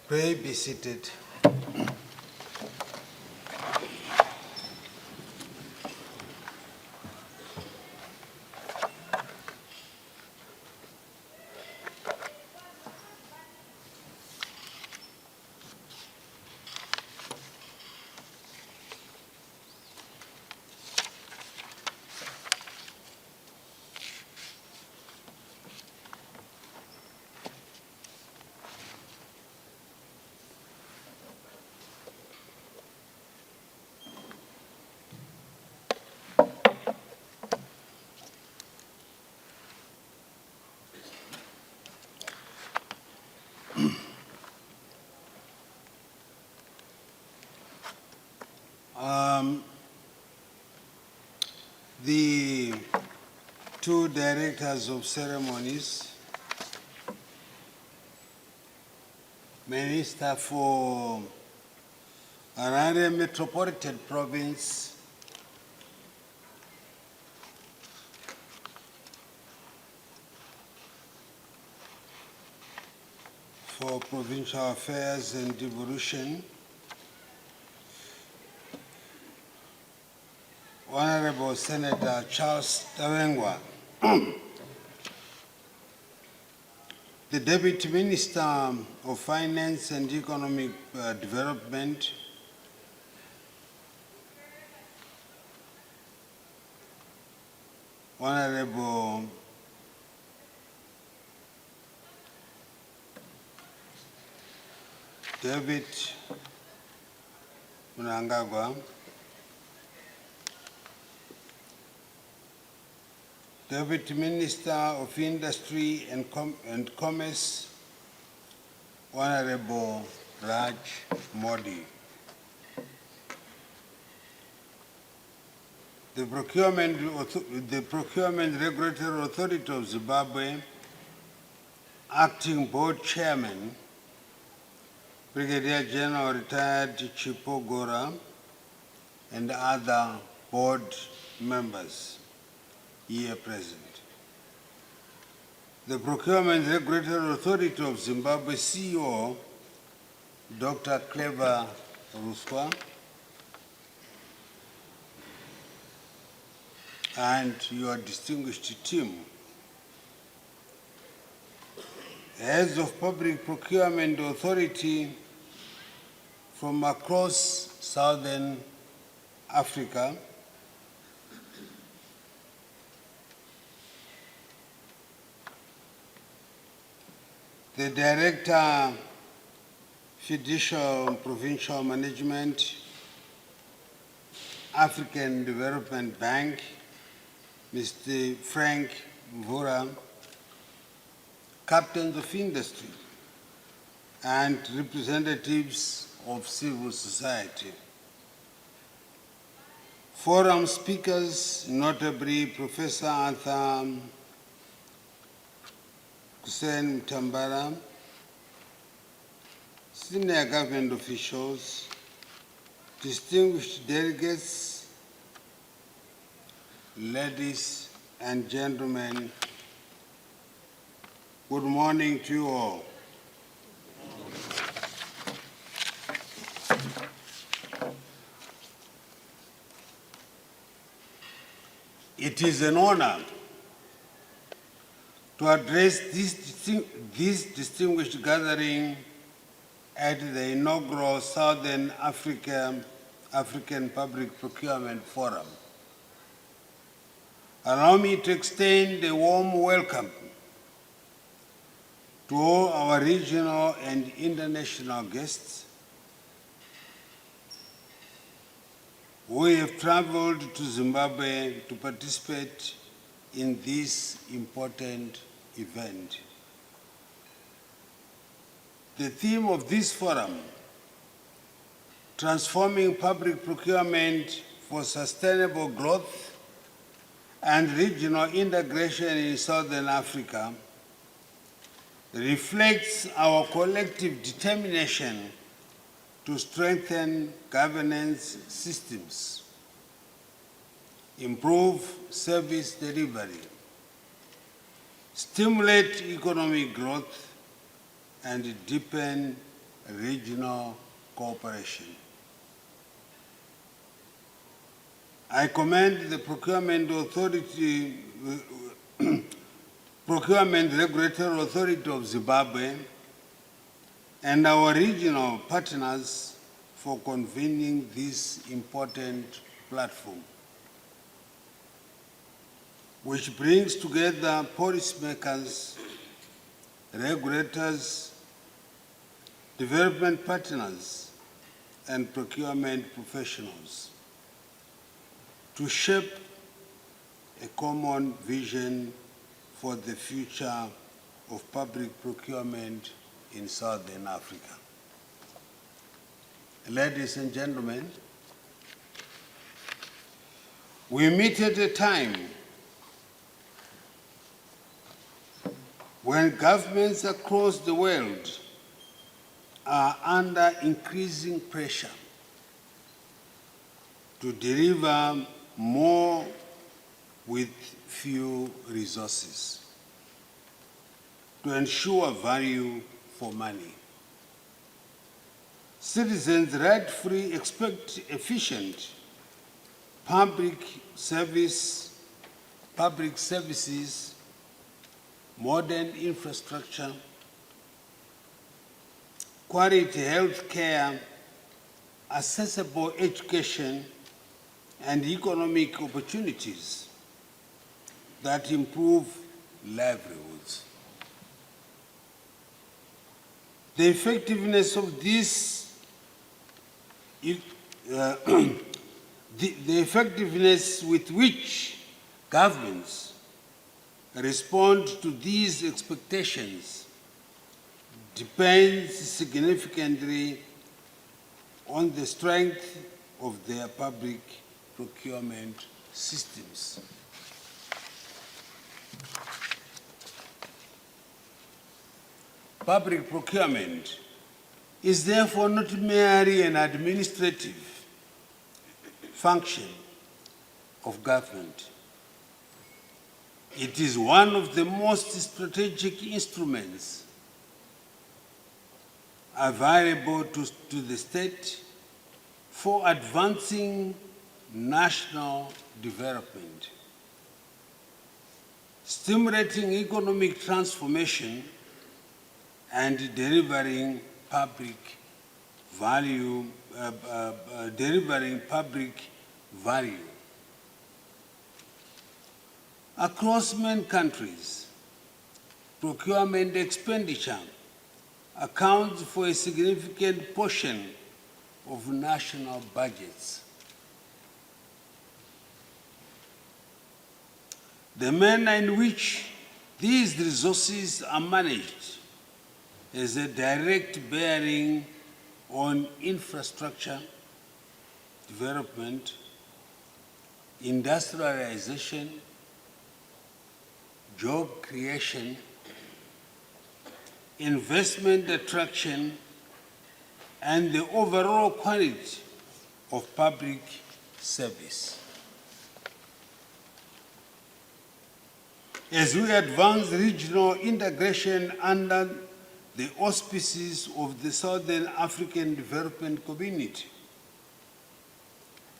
Pray be seated. The two directors of ceremonies, Minister for Harare Metropolitan Province, for Provincial Affairs and Devolution, Honorable Senator Charles Chiwenga, the Deputy Minister of Finance and Economic Development, Honorable David Mnangagwa, Deputy Minister of Industry and Commerce, Honorable Raj Modi. The Procurement Regulatory Authority of Zimbabwe, Acting Board Chairman, Brigadier General Retired Chipogora, and other board members here present. The Procurement Regulatory Authority of Zimbabwe CEO, Dr. Clever Ruswa, and your distinguished team. Heads of Public Procurement Authority from across Southern Africa, the Director, Judicial Provincial Management, African Development Bank, Mr. Frank Mvura, Captains of Industry, and representatives of civil society. Forum speakers, notably Professor Arthur Hussein Tambara, senior government officials, distinguished delegates, ladies and gentlemen, good morning to you all. It is an honor to address this distinguished gathering at the inaugural Southern African Public Procurement Forum. Allow me to extend a warm welcome to all our regional and international guests who have traveled to Zimbabwe to participate in this important event. The theme of this forum, Transforming Public Procurement for Sustainable Growth and Regional Integration in Southern Africa, reflects our collective determination to strengthen governance systems, improve service delivery, stimulate economic growth, and deepen regional cooperation. I commend the Procurement Authority, Procurement Regulatory Authority of Zimbabwe and our regional partners for convening this important platform, which brings together policymakers, regulators, development partners, and procurement professionals to shape a common vision for the future of public procurement in Southern Africa. Ladies and gentlemen, we meet at a time when governments across the world are under increasing pressure to deliver more with few resources, to ensure value for money. Citizens rightfully expect efficient public services, modern infrastructure, quality health care, accessible education, and economic opportunities that improve livelihoods. The effectiveness of this, the effectiveness with which governments respond to these expectations depends significantly on the strength of their public procurement systems. Public procurement is therefore not merely an administrative function of government. It is one of the most strategic instruments available to the state for advancing national development, stimulating economic transformation, and delivering public value. Across many countries, procurement expenditure accounts for a significant portion of national budgets. The manner in which these resources are managed has a direct bearing on infrastructure development, industrialization, job creation, investment attraction, and the overall quality of public service. As we advance regional integration under the auspices of the Southern African Development Community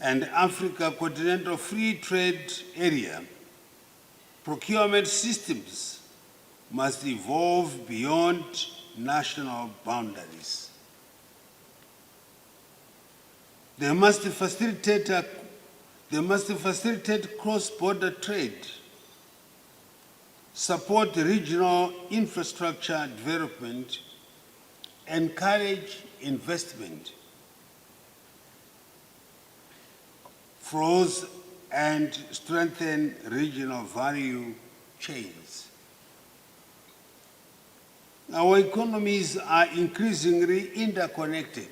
and Africa Continental Free Trade Area, procurement systems must evolve beyond national boundaries. They must facilitate cross-border trade, support regional infrastructure development, encourage investment flows, and strengthen regional value chains. Our economies are increasingly interconnected,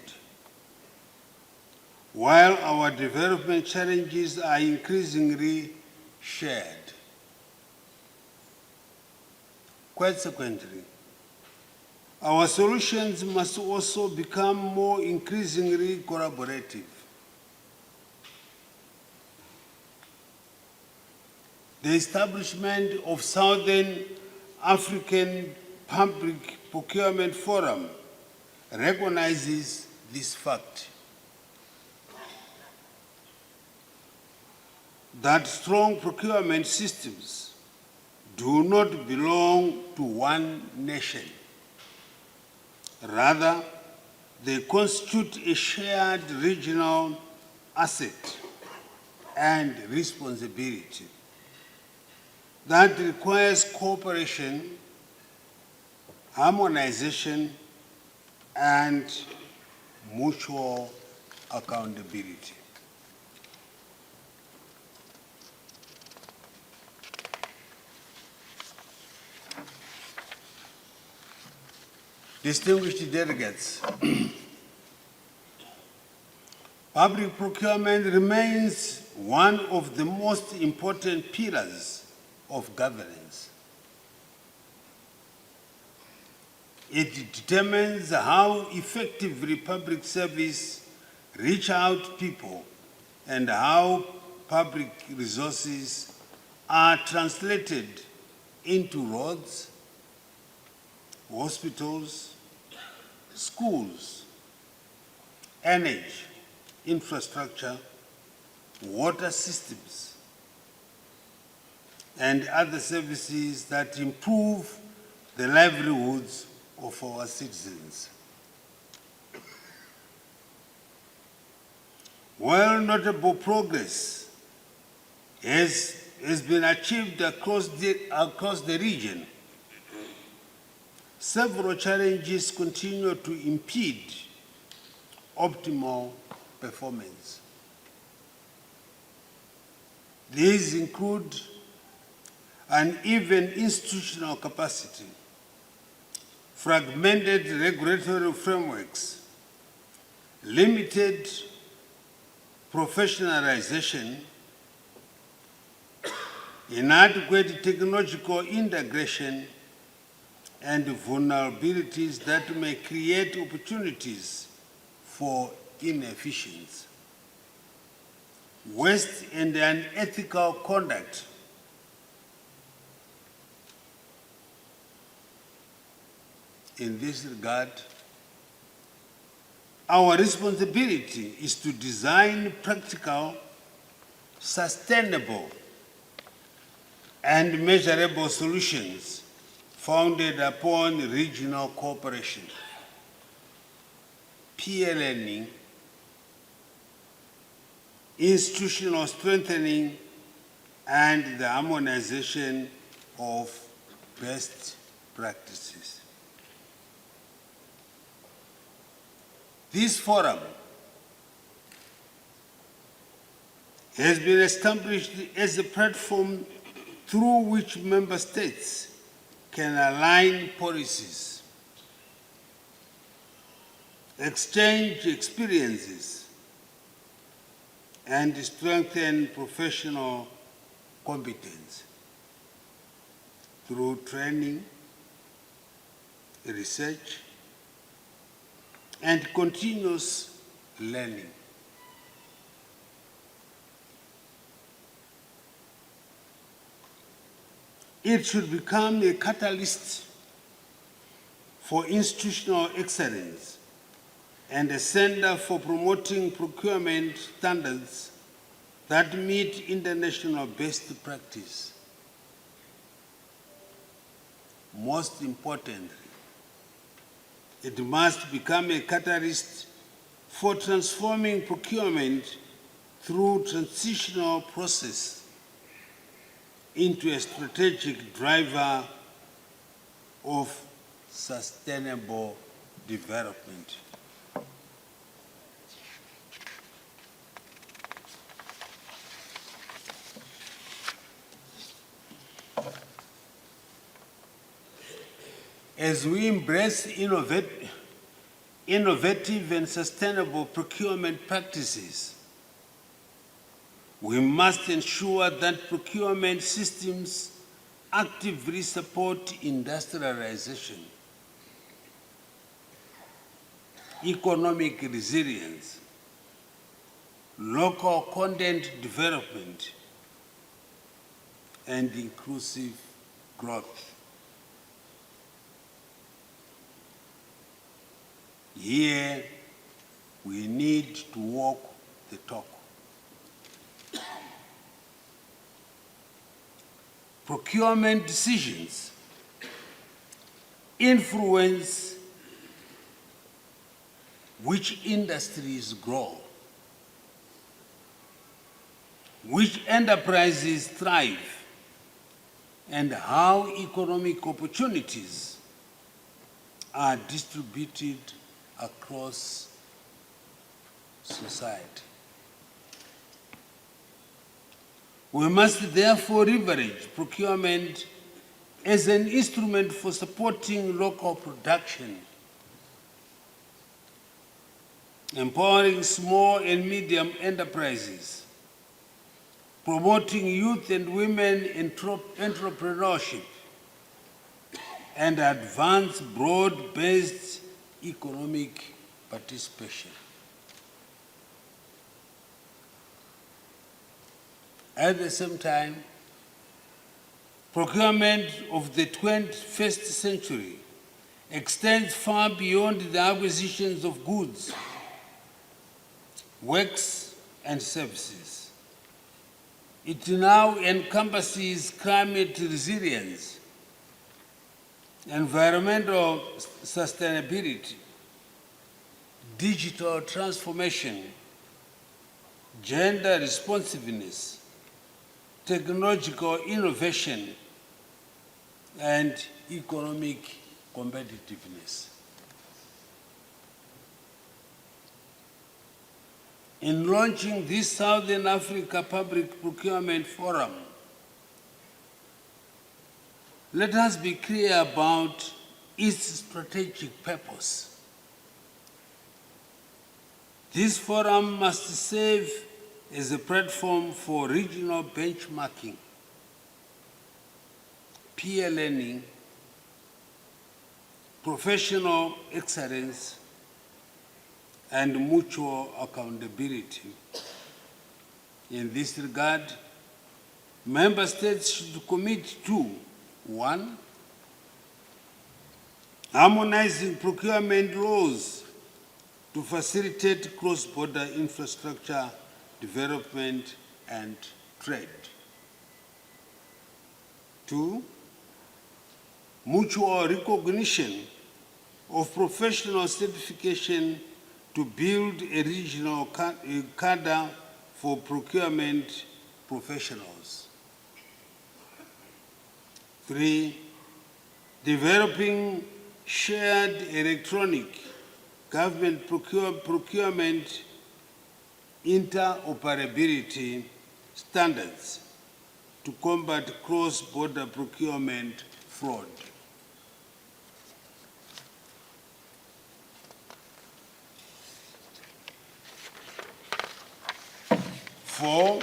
while our development challenges are increasingly shared. Consequently, our solutions must also become more increasingly collaborative. The establishment of Southern African Public Procurement Forum recognizes this fact, that strong procurement systems do not belong to one nation. Rather, they constitute a shared regional asset and responsibility that requires cooperation, harmonization, and mutual accountability. Distinguished delegates, public procurement remains one of the most important pillars of governance. It determines how effectively public service reach out to people and how public resources are translated into roads, hospitals, schools, energy, infrastructure, water systems, and other services that improve the livelihoods of our citizens. While notable progress has been achieved across the region, several challenges continue to impede optimal performance. These include uneven institutional capacity, fragmented regulatory frameworks, limited professionalization, inadequate technological integration, and vulnerabilities that may create opportunities for inefficiency, waste, and unethical conduct. In this regard, our responsibility is to design practical, sustainable, and measurable solutions founded upon regional cooperation, peer learning, institutional strengthening, and the harmonization of best practices. This forum has been established as a platform through which member states can align policies, exchange experiences, and strengthen professional competence through training, research, and continuous learning. It should become a catalyst for institutional excellence and a center for promoting procurement standards that meet international best practice. Most importantly, it must become a catalyst for transforming procurement through transitional process into a strategic driver of sustainable development. As we embrace innovative and sustainable procurement practices, we must ensure that procurement systems actively support industrialization, economic resilience, local content development, and inclusive growth. Here, we need to walk the talk. Procurement decisions influence which industries grow, which enterprises thrive, and how economic opportunities are distributed across society. We must therefore leverage procurement as an instrument for supporting local production, empowering small and medium enterprises, promoting youth and women entrepreneurship, and advance broad-based economic participation. At the same time, procurement of the 21st century extends far beyond the acquisitions of goods, works, and services. It now encompasses climate resilience, environmental sustainability, digital transformation, gender responsiveness, technological innovation, and economic competitiveness. In launching this Southern Africa Public Procurement Forum, let us be clear about its strategic purpose. This forum must serve as a platform for regional benchmarking, peer learning, professional excellence, and mutual accountability. In this regard, member states should commit to 1. Harmonizing procurement laws to facilitate cross-border infrastructure development and trade. 2. Mutual recognition of professional certification to build a regional cadre for procurement professionals. 3. Developing shared electronic government procurement interoperability standards to combat cross-border procurement fraud. 4.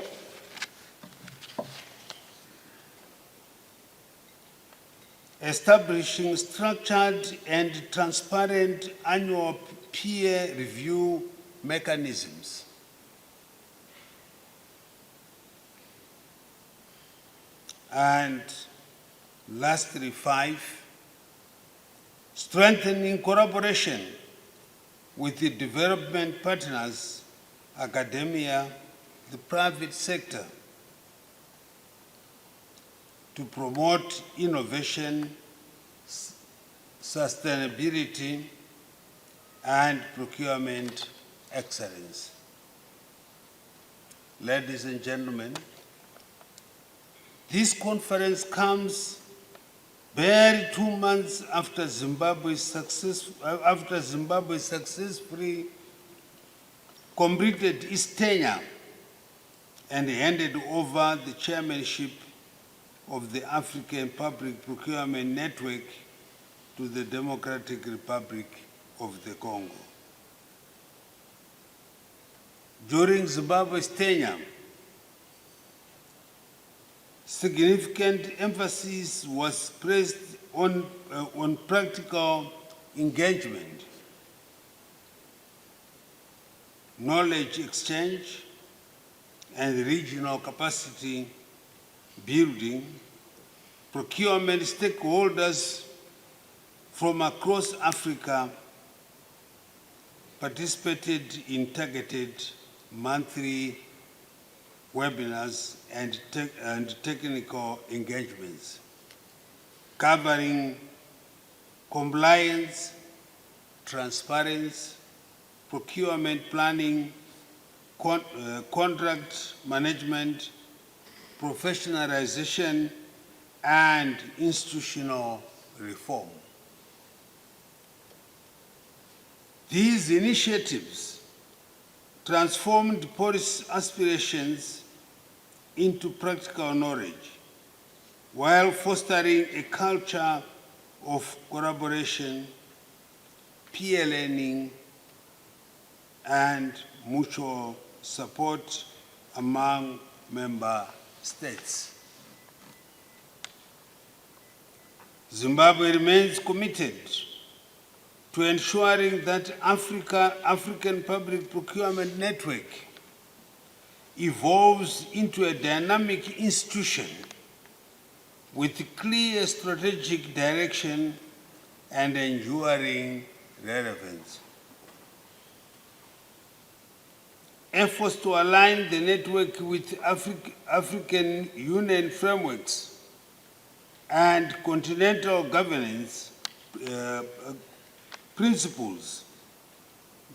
Establishing structured and transparent annual peer review mechanisms. And lastly, 5, strengthening collaboration with the development partners, academia, the private sector, to promote innovation, sustainability, and procurement excellence. Ladies and gentlemen, this conference comes barely 2 months after Zimbabwe successfully completed its tenure and handed over the chairmanship of the African Public Procurement Network to the Democratic Republic of the Congo. During Zimbabwe's tenure, significant emphasis was placed on practical engagement, knowledge exchange, and regional capacity building. Procurement stakeholders from across Africa participated in targeted monthly webinars and technical engagements covering compliance, transparency, procurement planning, contract management, professionalization, and institutional reform. These initiatives transformed policy aspirations into practical knowledge, while fostering a culture of collaboration, peer learning, and mutual support among member states. Zimbabwe remains committed to ensuring that African Public Procurement Network evolves into a dynamic institution with clear strategic direction and enduring relevance. Efforts to align the network with African Union frameworks and continental governance principles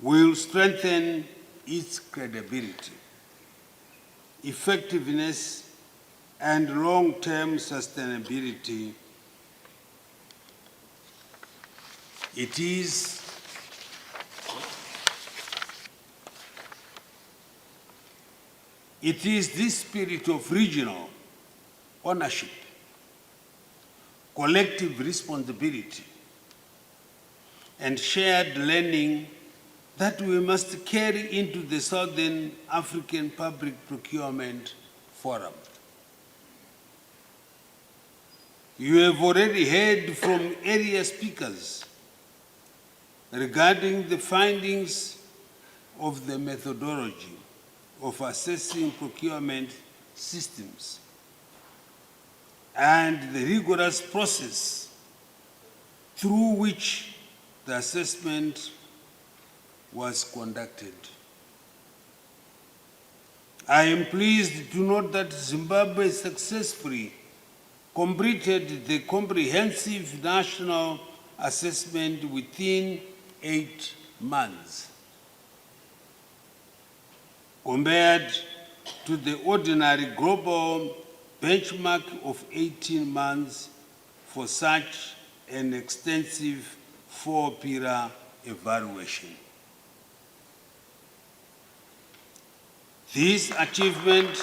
will strengthen its credibility, effectiveness, and long-term sustainability. It is this spirit of regional ownership, collective responsibility, and shared learning that we must carry into the Southern African Public Procurement Forum. You have already heard from area speakers regarding the findings of the methodology of assessing procurement systems and the rigorous process through which the assessment was conducted. I am pleased to note that Zimbabwe successfully completed the comprehensive national assessment within 8 months, compared to the ordinary global benchmark of 18 months for such an extensive 4-pillar evaluation. This achievement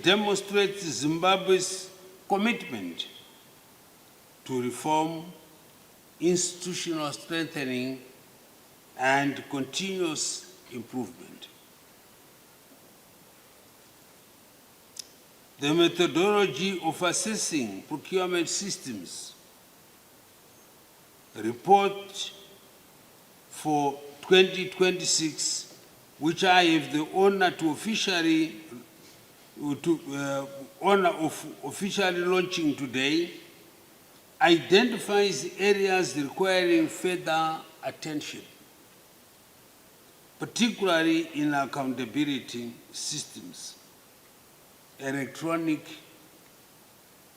demonstrates Zimbabwe's commitment to reform, institutional strengthening, and continuous improvement. The methodology of assessing procurement systems report for 2026, which I have the honor to officially launching today, identifies areas requiring further attention, particularly in accountability systems, electronic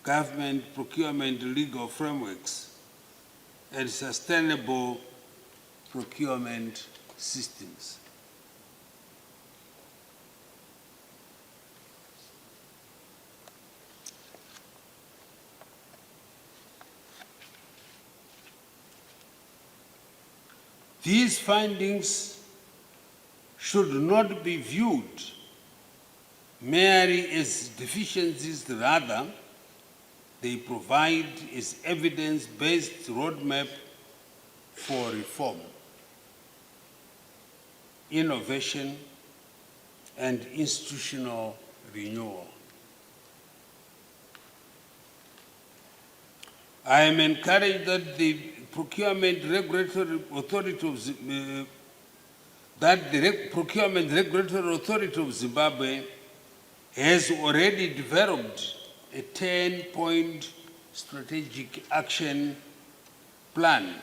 government procurement legal frameworks, and sustainable procurement systems. These findings should not be viewed merely as deficiencies, rather, they provide as evidence-based roadmap for reform, innovation, and institutional renewal. I am encouraged that the Procurement Regulatory Authority of Zimbabwe has already developed a 10-point strategic action plan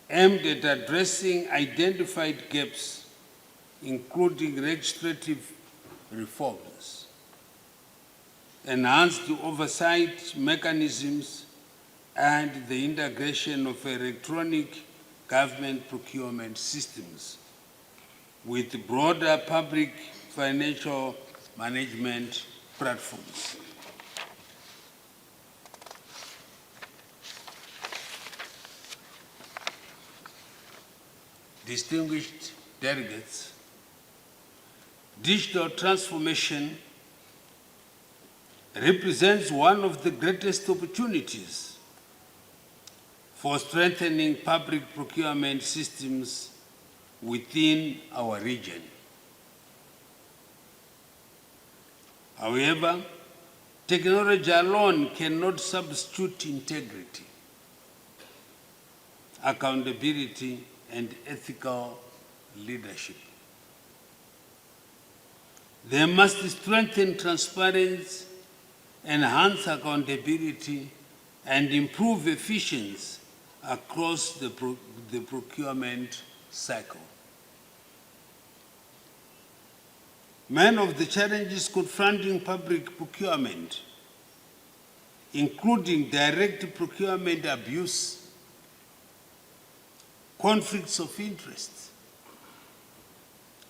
aimed at addressing identified gaps, including legislative reforms, enhanced oversight mechanisms, and the integration of electronic government procurement systems with broader public financial management platforms. Distinguished delegates, digital transformation represents one of the greatest opportunities for strengthening public procurement systems within our region. However, technology alone cannot substitute integrity, accountability, and ethical leadership. They must strengthen transparency, enhance accountability, and improve efficiency across the procurement cycle. Many of the challenges confronting public procurement, including direct procurement abuse, conflicts of interest,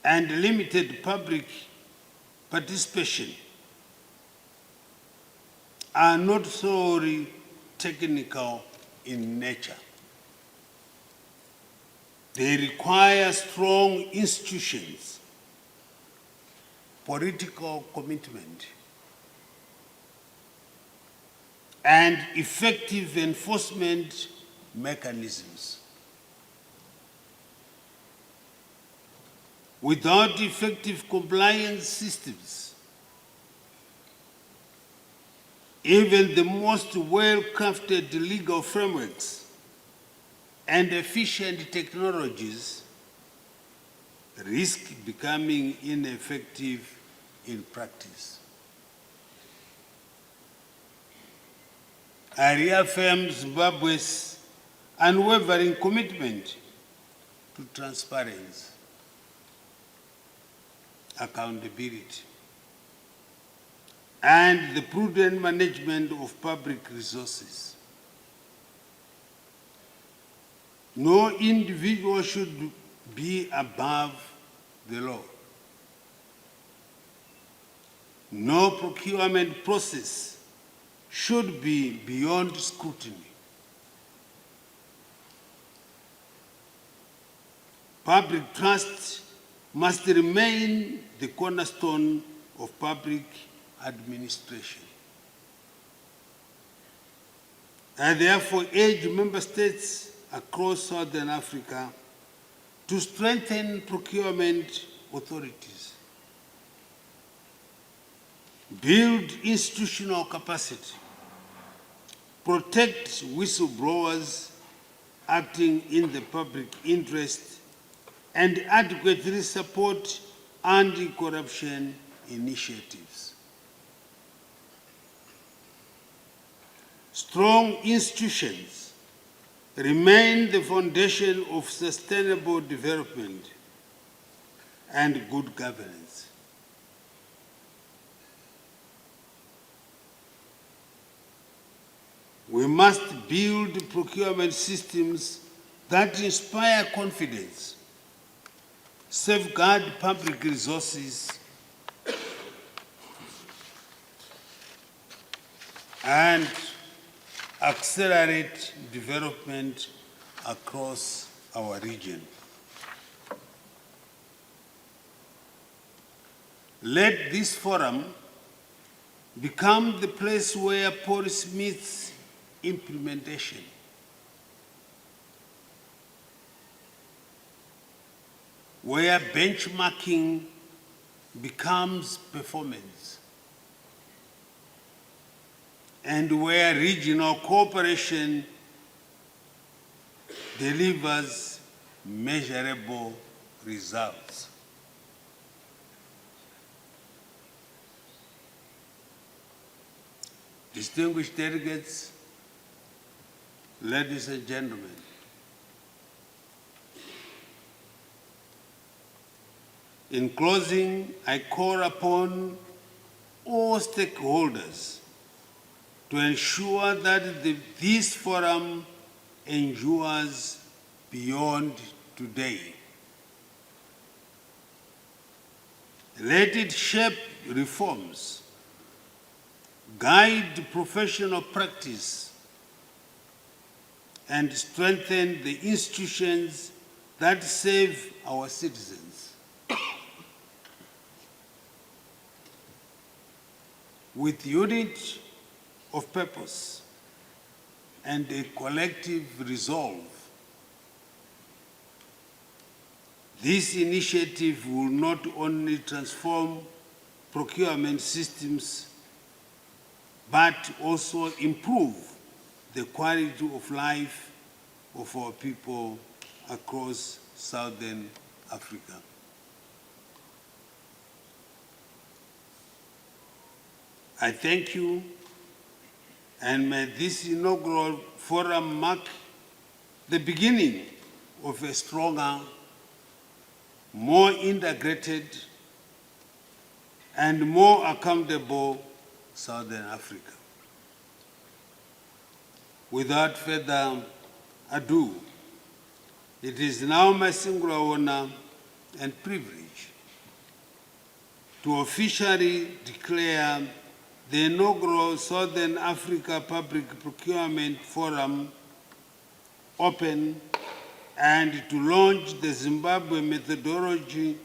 and limited public participation, are not solely technical in nature. They require strong institutions, political commitment, and effective enforcement mechanisms. Without effective compliance systems, even the most well-crafted legal frameworks and efficient technologies risk becoming ineffective in practice. I reaffirm Zimbabwe's unwavering commitment to transparency, accountability, and the prudent management of public resources. No individual should be above the law. No procurement process should be beyond scrutiny. Public trust must remain the cornerstone of public administration. I therefore urge member states across Southern Africa to strengthen procurement authorities, build institutional capacity, protect whistleblowers acting in the public interest, and adequately support anti-corruption initiatives. Strong institutions remain the foundation of sustainable development and good governance. We must build procurement systems that inspire confidence, safeguard public resources, and accelerate development across our region. Let this forum become the place where policy meets implementation, where benchmarking becomes performance, and where regional cooperation delivers measurable results. Distinguished delegates, ladies and gentlemen, in closing, I call upon all stakeholders to ensure that this forum endures beyond today. Let it shape reforms, guide professional practice, and strengthen the institutions that serve our citizens. With unity of purpose and a collective resolve, this initiative will not only transform procurement systems, but also improve the quality of life of our people across Southern Africa. I thank you, and may this inaugural forum mark the beginning of a stronger, more integrated, and more accountable Southern Africa. Without further ado, it is now my singular honor and privilege to officially declare the inaugural Southern Africa Public Procurement Forum open and to launch the Zimbabwe methodology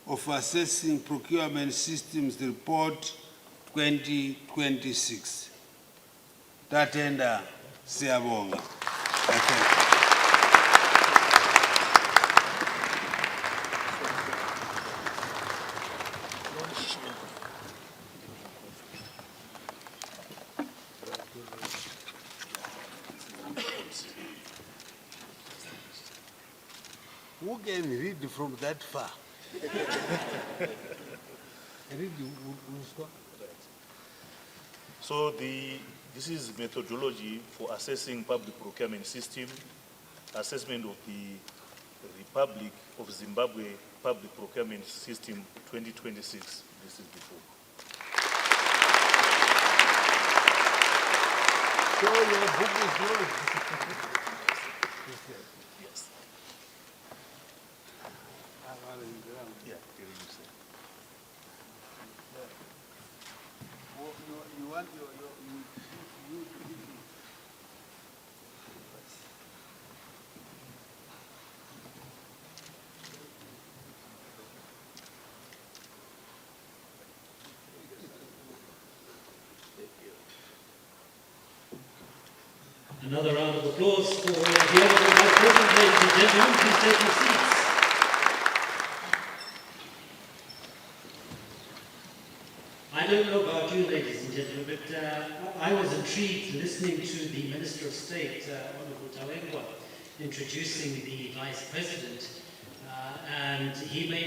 of assessing procurement systems report 2026. Tatenda siyabonga. Who can read from that far? So this is methodology for assessing public procurement system, assessment of the Republic of Zimbabwe Public Procurement System 2026. This is the book. So your book is yours. Yes. Yeah, you want you Another round of applause for the Honourable Vice President, ladies and gentlemen. Please take your seats. I don't know about you, ladies and gentlemen, but I was intrigued listening to the Minister of State, Honourable Chiwenga, introducing the Vice President, and he made